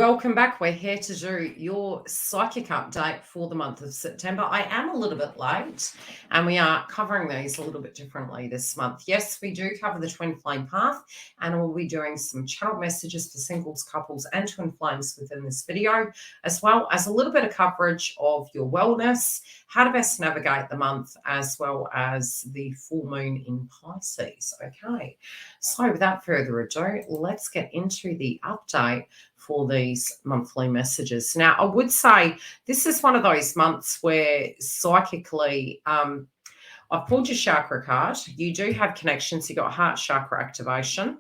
Welcome back. We're here to do your psychic update for the month of September. I am a little bit late and we are covering these a little bit differently this month. Yes, we do cover the twin flame path and we'll be doing some channel messages for singles, couples and twin flames within this video, as well as a little bit of coverage of your wellness, how to best navigate the month, as well as the full moon in Pisces. Okay, so without further ado, let's get into the update for these monthly messages. Now, I would say this is one of those months where psychically, I've pulled your chakra card. You do have connections. You got heart chakra activation.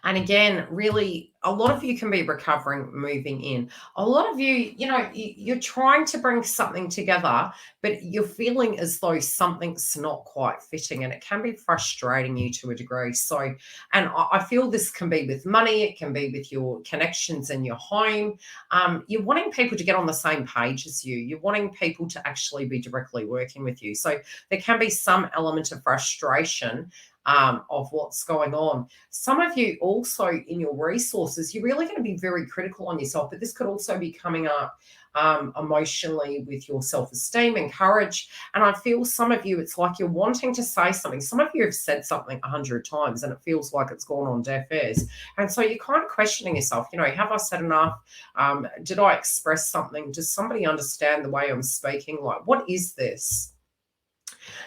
And again, really, a lot of you can be recovering, moving in. A lot of you, you're trying to bring something together, but you're feeling as though something's not quite fitting, and it can be frustrating you to a degree. So, and I feel this can be with money. It can be with your connections in your home. You're wanting people to get on the same page as you. You're wanting people to actually be directly working with you. So there can be some element of frustration of what's going on. Some of you also in your resources, you're really going to be very critical on yourself, but this could also be coming up emotionally with your self-esteem and courage. And I feel some of you, it's like you're wanting to say something. Some of you have said something 100 times and it feels like it's gone on deaf ears. And so you're kind of questioning yourself, have I said enough? Did I express something? Does somebody understand the way I'm speaking? Like, what is this?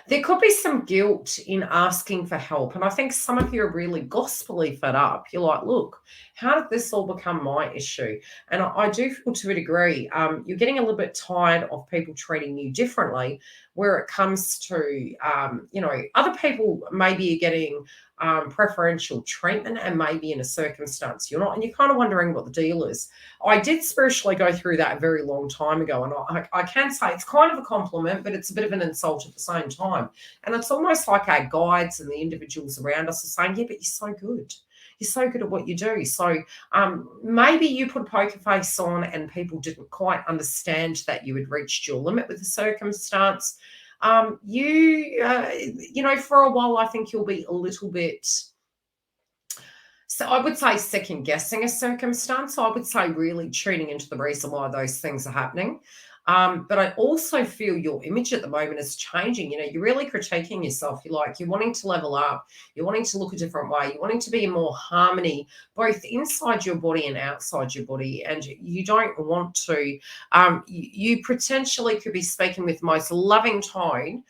There could be some guilt in asking for help. And I think some of you are really gospelly fed up. You're like, look, how did this all become my issue? And I do feel to a degree, you're getting a little bit tired of people treating you differently where it comes to, other people maybe are getting preferential treatment and maybe in a circumstance you're not, and you're kind of wondering what the deal is. I did spiritually go through that a very long time ago, and I can say it's kind of a compliment, but it's a bit of an insult at the same time. And it's almost like our guides and the individuals around us are saying, yeah, but you're so good. You're so good at what you do. So maybe you put a poker face on and people didn't quite understand that you had reached your limit with the circumstance. For a while, I think you'll be a little bit, so I would say second guessing a circumstance. I would say really tuning into the reason why those things are happening. But I also feel your image at the moment is changing. You're really critiquing yourself. You're wanting to level up. You're wanting to look a different way. You're wanting to be in more harmony, both inside your body and outside your body. And you don't want to, you potentially could be speaking with the most loving tone.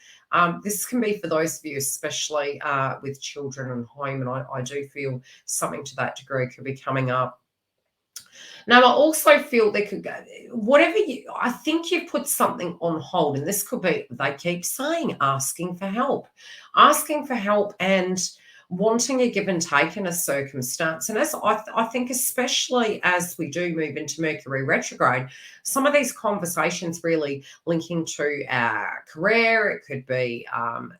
This can be for those of you, especially with children and home. And I do feel something to that degree could be coming up. Now, I also feel there could go, I think you've put something on hold, and this could be, they keep saying, asking for help and wanting a give and take in a circumstance. And as I think, especially as we do move into Mercury retrograde, some of these conversations really linking to our career, it could be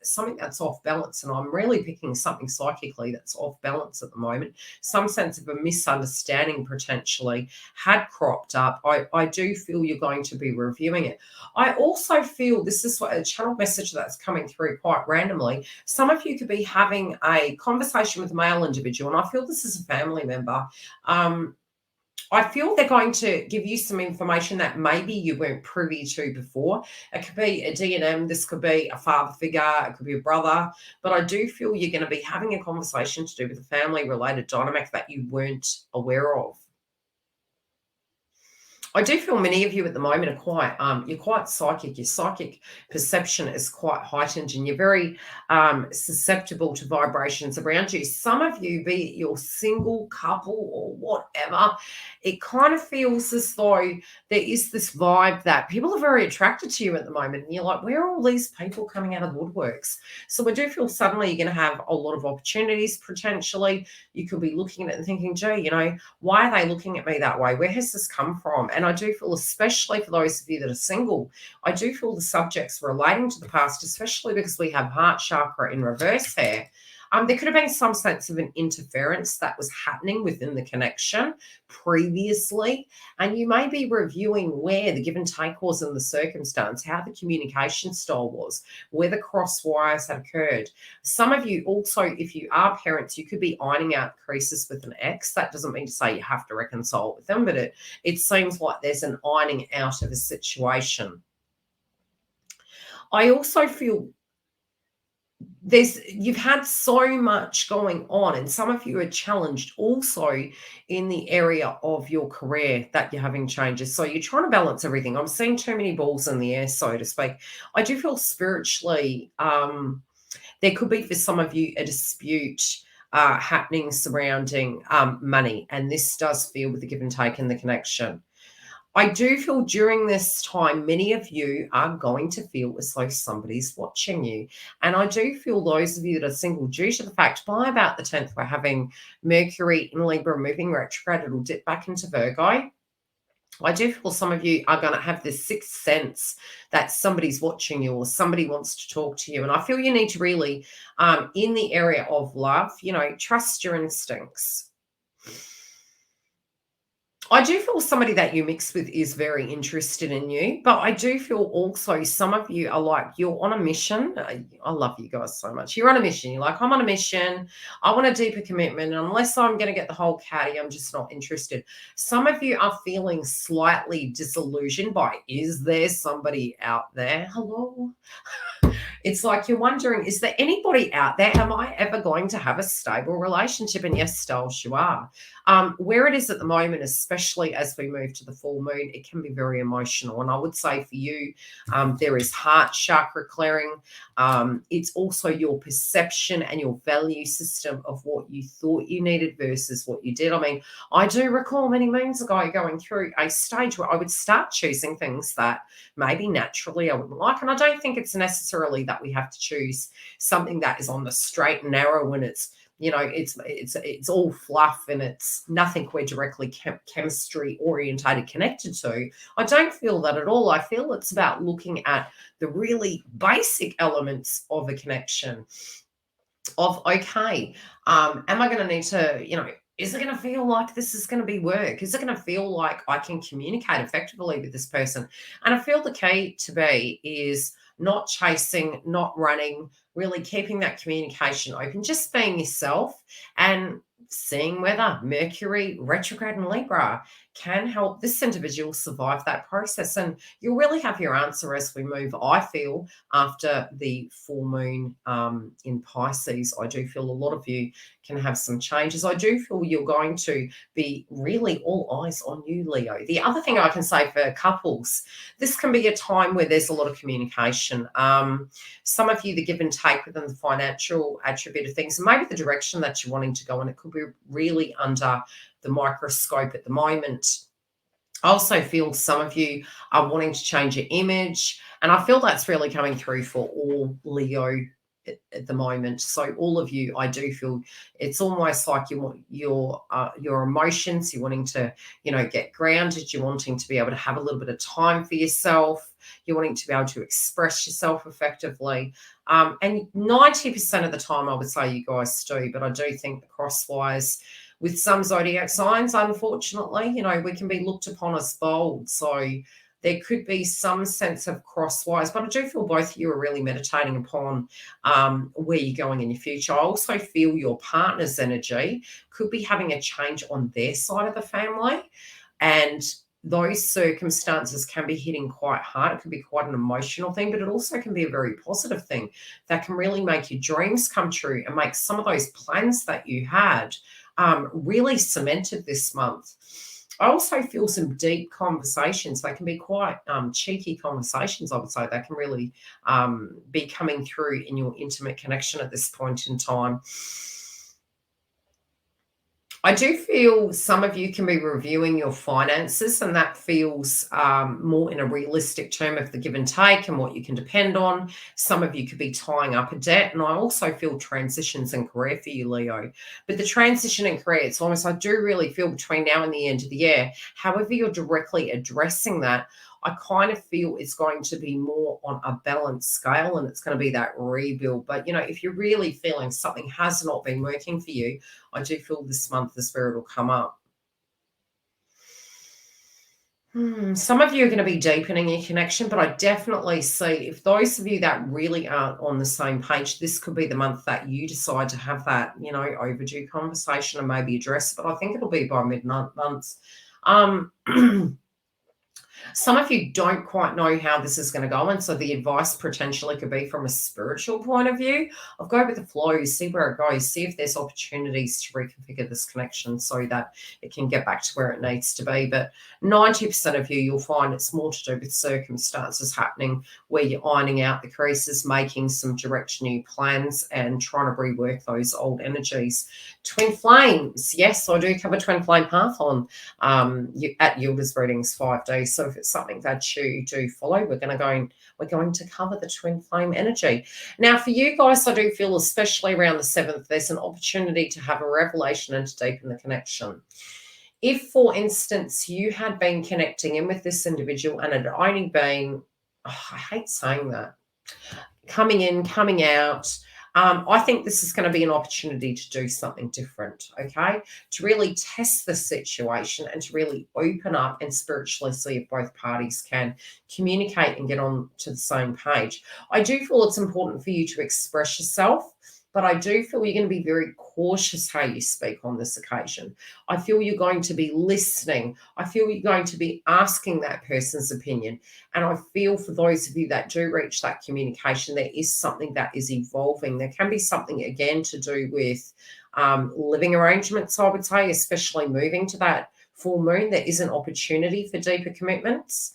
something that's off balance. And I'm really picking something psychically that's off balance at the moment. Some sense of a misunderstanding potentially had cropped up. I do feel you're going to be reviewing it. I also feel, this is a channel message that's coming through quite randomly. Some of you could be having a conversation with a male individual, and I feel this is a family member. I feel they're going to give you some information that maybe you weren't privy to before. It could be a D&M, this could be a father figure, it could be a brother, but I do feel you're going to be having a conversation to do with a family-related dynamic that you weren't aware of. I do feel many of you at the moment are quite, you're quite psychic. Your psychic perception is quite heightened and you're very susceptible to vibrations around you. Some of you, be it you're single, couple or whatever, it kind of feels as though there is this vibe that people are very attracted to you at the moment. And you're like, where are all these people coming out of the woodworks? So I do feel suddenly you're going to have a lot of opportunities potentially. You could be looking at it and thinking, gee, why are they looking at me that way? Where has this come from? And I do feel, especially for those of you that are single, I do feel the subjects relating to the past, especially because we have heart chakra in reverse here. There could have been some sense of an interference that was happening within the connection previously, and you may be reviewing where the give and take was in the circumstance, how the communication style was, where the cross wires had occurred. Some of you also, if you are parents, you could be ironing out creases with an ex. That doesn't mean to say you have to reconcile with them, but it seems like there's an ironing out of a situation. I also feel you've had so much going on, and some of you are challenged also in the area of your career that you're having changes. So you're trying to balance everything. I'm seeing too many balls in the air, so to speak. I do feel spiritually, there could be for some of you a dispute happening surrounding money, and this does feel with the give and take in the connection. I do feel during this time, many of you are going to feel as though somebody's watching you. And I do feel those of you that are single, due to the fact by about the 10th, we're having Mercury in Libra moving retrograde, it'll dip back into Virgo. I do feel some of you are going to have this sixth sense that somebody's watching you or somebody wants to talk to you. And I feel you need to really, in the area of love, trust your instincts. I do feel somebody that you mix with is very interested in you, but I do feel also some of you are like, you're on a mission. I love you guys so much. You're on a mission. You're like, I'm on a mission. I want a deeper commitment. And unless I'm going to get the whole caddy, I'm just not interested. Some of you are feeling slightly disillusioned by, is there somebody out there? Hello? It's like you're wondering, is there anybody out there? Am I ever going to have a stable relationship? And yes, Styles, you are. Where it is at the moment, especially as we move to the full moon, it can be very emotional. And I would say for you, there is heart chakra clearing. It's also your perception and your value system of what you thought you needed versus what you did. I mean, I do recall many moons ago going through a stage where I would start choosing things that maybe naturally I wouldn't like. And I don't think it's necessarily that we have to choose something that is on the straight and narrow when it's, it's all fluff and it's nothing we're directly chemistry orientated connected to. I don't feel that at all. I feel it's about looking at the really basic elements of a connection of, okay, am I going to need to, is it going to feel like this is going to be work? Is it going to feel like I can communicate effectively with this person? And I feel the key to be is not chasing, not running, really keeping that communication open, just being yourself and seeing whether Mercury retrograde in Libra can help this individual survive that process. And you'll really have your answer as we move, I feel, after the full moon in Pisces. I do feel a lot of you can have some changes. I do feel you're going to be really all eyes on you, Leo. The other thing I can say for couples, this can be a time where there's a lot of communication. Some of you, the give and take within the financial attribute of things, and maybe the direction that you're wanting to go in, it could be really under the microscope at the moment. I also feel some of you are wanting to change your image, and I feel that's really coming through for all Leo at the moment. So all of you, I do feel it's almost like you want your emotions, you're wanting to, get grounded, you're wanting to be able to have a little bit of time for yourself, you're wanting to be able to express yourself effectively. And 90% of the time, I would say you guys do, but I do think the crosswise with some zodiac signs, unfortunately, we can be looked upon as bold. So there could be some sense of crosswise, but I do feel both of you are really meditating upon where you're going in your future. I also feel your partner's energy could be having a change on their side of the family, and those circumstances can be hitting quite hard. It can be quite an emotional thing, but it also can be a very positive thing that can really make your dreams come true and make some of those plans that you had really cemented this month. I also feel some deep conversations. They can be quite cheeky conversations, I would say. They can really be coming through in your intimate connection at this point in time. I do feel some of you can be reviewing your finances, and that feels more in a realistic term of the give and take and what you can depend on. Some of you could be tying up a debt, and I also feel transitions in career for you, Leo. But the transition in career, it's almost, I do really feel between now and the end of the year, however you're directly addressing that, I kind of feel it's going to be more on a balanced scale, and it's going to be that rebuild. But, you know, if you're really feeling something has not been working for you, I do feel this month the spirit will come up. Some of you are going to be deepening your connection, but I definitely see if those of you that really aren't on the same page, this could be the month that you decide to have that, you know, overdue conversation and maybe address it. But I think it'll be by mid-month. Some of you don't quite know how this is going to go, and so the advice potentially could be from a spiritual point of view of go with the flow, see where it goes, see if there's opportunities to reconfigure this connection so that it can get back to where it needs to be. But 90% of you, you'll find it's more to do with circumstances happening where you're ironing out the creases, making some direct new plans and trying to rework those old energies. Twin flames. Yes, I do cover twin flame path on at YILDIZ readings 5D. So if it's something that you do follow, we're going to cover the twin flame energy. Now, for you guys, I do feel, especially around the 7th, there's an opportunity to have a revelation and to deepen the connection. If, for instance, you had been connecting in with this individual and it had only been, I hate saying that, coming in, coming out, I think this is going to be an opportunity to do something different, okay? To really test the situation and to really open up and spiritually see if both parties can communicate and get on to the same page. I do feel it's important for you to express yourself, but I do feel you're going to be very cautious how you speak on this occasion. I feel you're going to be listening. I feel you're going to be asking that person's opinion. And I feel for those of you that do reach that communication, there is something that is evolving. There can be something, again, to do with living arrangements, I would say, especially moving to that full moon. There is an opportunity for deeper commitments.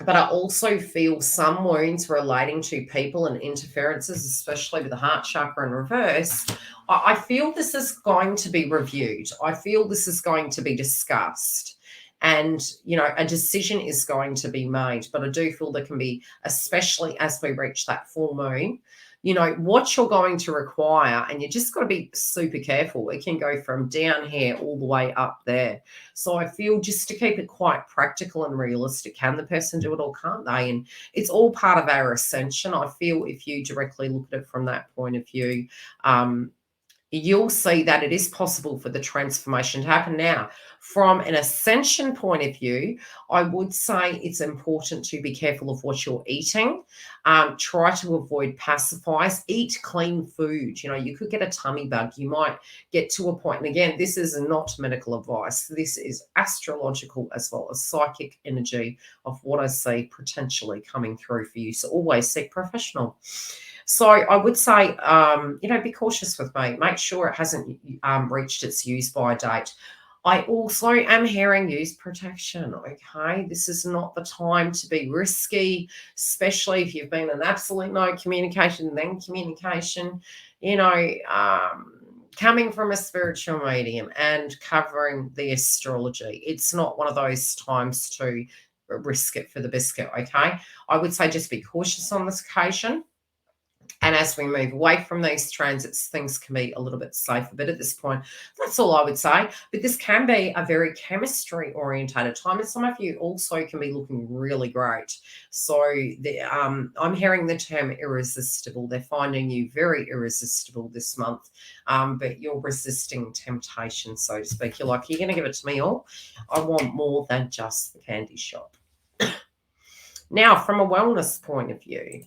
But I also feel some wounds relating to people and interferences, especially with the heart chakra in reverse. I feel this is going to be reviewed. I feel this is going to be discussed. And, you know, a decision is going to be made. But I do feel there can be, especially as we reach that full moon, you know, what you're going to require, and you just got to be super careful. It can go from down here all the way up there. So I feel just to keep it quite practical and realistic, can the person do it or can't they? And it's all part of our ascension. I feel if you directly look at it from that point of view, you'll see that it is possible for the transformation to happen. Now, from an ascension point of view, I would say it's important to be careful of what you're eating. Try to avoid pacifiers. Eat clean food. You know, you could get a tummy bug. You might get to a point, and again, this is not medical advice. This is astrological as well as psychic energy of what I see potentially coming through for you. So always seek professional. So I would say, you know, be cautious with me. Make sure it hasn't reached its use-by date. I also am hearing use protection, okay? This is not the time to be risky, especially if you've been in absolute no communication, then communication, you know, coming from a spiritual medium and covering the astrology. It's not one of those times to risk it for the biscuit, okay? I would say just be cautious on this occasion. And as we move away from these transits, things can be a little bit safer. But at this point, that's all I would say. But this can be a very chemistry-orientated time. And some of you also can be looking really great. So I'm hearing the term irresistible. They're finding you very irresistible this month. But you're resisting temptation, so to speak. You're like, you're going to give it to me all? I want more than just the candy shop. Now, from a wellness point of view,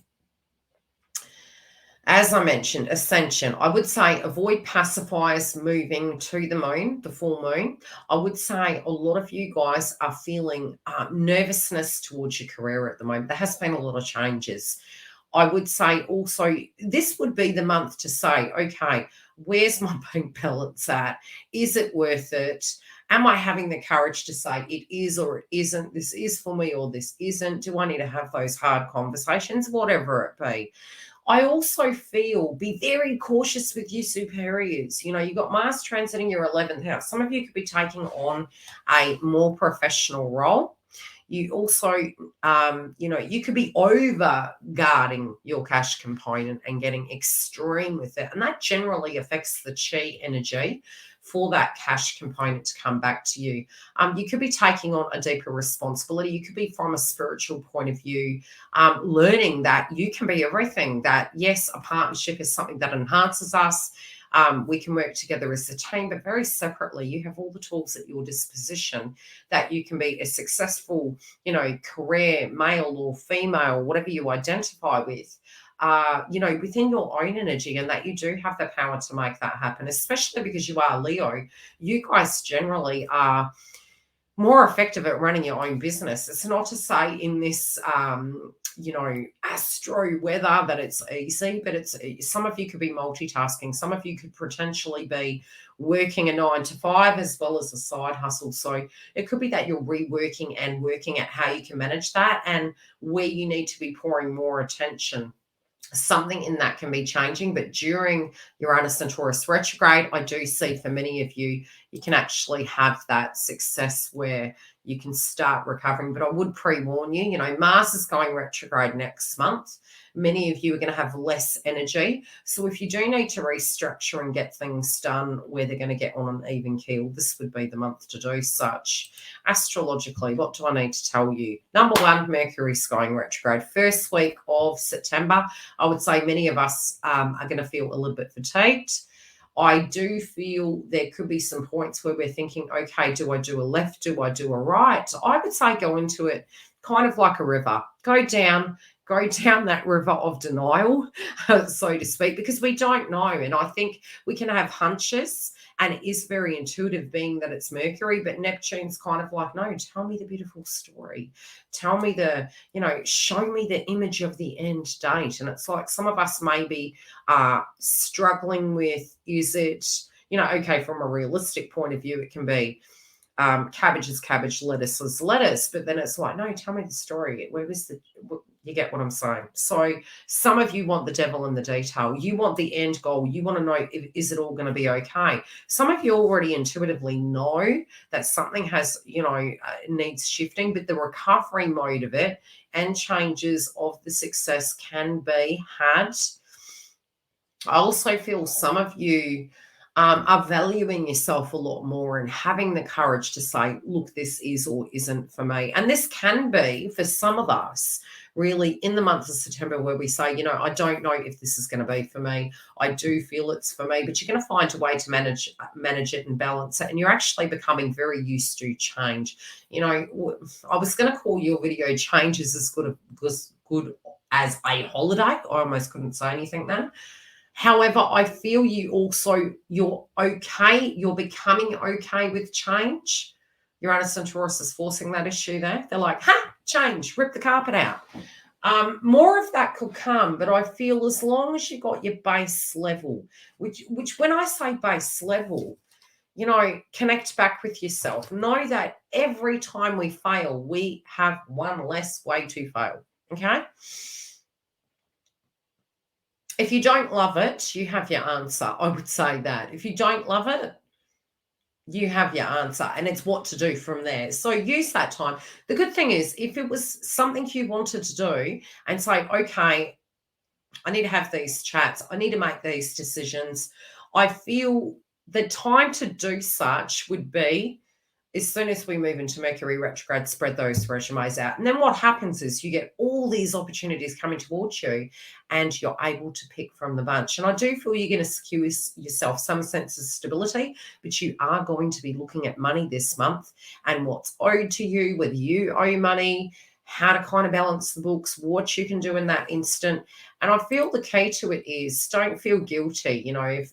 as I mentioned, ascension, I would say avoid pacifiers moving to the moon, the full moon. I would say a lot of you guys are feeling nervousness towards your career at the moment. There has been a lot of changes. I would say also this would be the month to say, okay, where's my bank balance at? Is it worth it? Am I having the courage to say it is or it isn't? This is for me or this isn't? Do I need to have those hard conversations? Whatever it be. I also feel be very cautious with your superiors. You know, you've got Mars transiting your 11th house. Some of you could be taking on a more professional role. You also, you know, you could be over guarding your cash component and getting extreme with it. And that generally affects the chi energy for that cash component to come back to you. You could be taking on a deeper responsibility. You could be from a spiritual point of view, learning that you can be everything, that yes, a partnership is something that enhances us. We can work together as a team, but very separately. You have all the tools at your disposition that you can be a successful, career, male or female, whatever you identify with, within your own energy, and that you do have the power to make that happen, especially because you are Leo. You guys generally are more effective at running your own business. It's not to say in this, astro weather that it's easy, but it's some of you could be multitasking. Some of you could potentially be working a 9 to 5 as well as a side hustle. So it could be that you're reworking and working at how you can manage that and where you need to be pouring more attention. Something in that can be changing, but during Uranus and Taurus retrograde, I do see for many of you, you can actually have that success where you can start recovering. But I would pre-warn you, Mars is going retrograde next month. Many of you are going to have less energy. So if you do need to restructure and get things done where they're going to get on an even keel, this would be the month to do such. Astrologically, what do I need to tell you? Number one, Mercury's going retrograde. First week of September, I would say many of us are going to feel a little bit fatigued. I do feel there could be some points where we're thinking, okay, do I do a left? Do I do a right? I would say go into it kind of like a river. Go down that river of denial, so to speak, because we don't know. And I think we can have hunches, and it is very intuitive being that it's Mercury, but Neptune's kind of like, no, tell me the beautiful story. Tell me show me the image of the end date. And it's like some of us may be struggling with, is it, okay, from a realistic point of view, it can be cabbage is cabbage, lettuce is lettuce, but then it's like, no, tell me the story. You get what I'm saying? So some of you want the devil in the detail. You want the end goal. You want to know, is it all going to be okay? Some of you already intuitively know that something has, needs shifting, but the recovery mode of it and changes of the success can be had. I also feel some of you are valuing yourself a lot more and having the courage to say, look, this is or isn't for me. And this can be for some of us really in the month of September where we say, I don't know if this is going to be for me. I do feel it's for me, but you're going to find a way to manage it and balance it. And you're actually becoming very used to change. I was going to call your video Change is as good as a holiday. I almost couldn't say anything then. However, I feel you're okay. You're becoming okay with change. Uranus and Taurus is forcing that issue there. They're like, change, rip the carpet out. More of that could come, but I feel as long as you got your base level, which when I say base level, connect back with yourself. Know that every time we fail, we have one less way to fail, okay? If you don't love it, you have your answer. I would say that. If you don't love it, you have your answer, and it's what to do from there. So use that time. The good thing is, if it was something you wanted to do and say, okay, I need to have these chats, I need to make these decisions, I feel the time to do such would be as soon as we move into Mercury retrograde, spread those resumes out. And then what happens is you get all these opportunities coming towards you and you're able to pick from the bunch. And I do feel you're going to secure yourself some sense of stability, but you are going to be looking at money this month and what's owed to you, whether you owe money, how to kind of balance the books, what you can do in that instant. And I feel the key to it is don't feel guilty.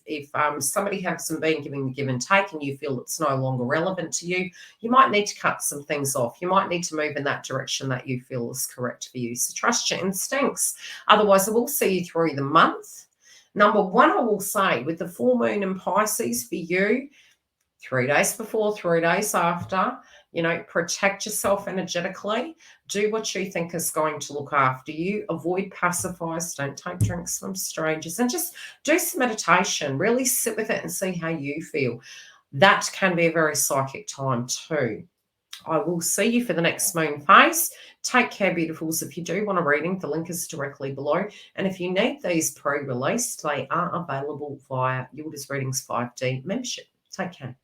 If somebody hasn't been giving the give and take and you feel it's no longer relevant to you, you might need to cut some things off. You might need to move in that direction that you feel is correct for you. So trust your instincts. Otherwise, I will see you through the month. Number one, I will say with the full moon in Pisces for you, 3 days before, 3 days after, protect yourself energetically. Do what you think is going to look after you. Avoid pacifiers. Don't take drinks from strangers. And just do some meditation. Really sit with it and see how you feel. That can be a very psychic time too. I will see you for the next moon phase. Take care, beautifuls. If you do want a reading, the link is directly below. And if you need these pre-released, they are available via YILDIZ Readings 5D membership. Take care.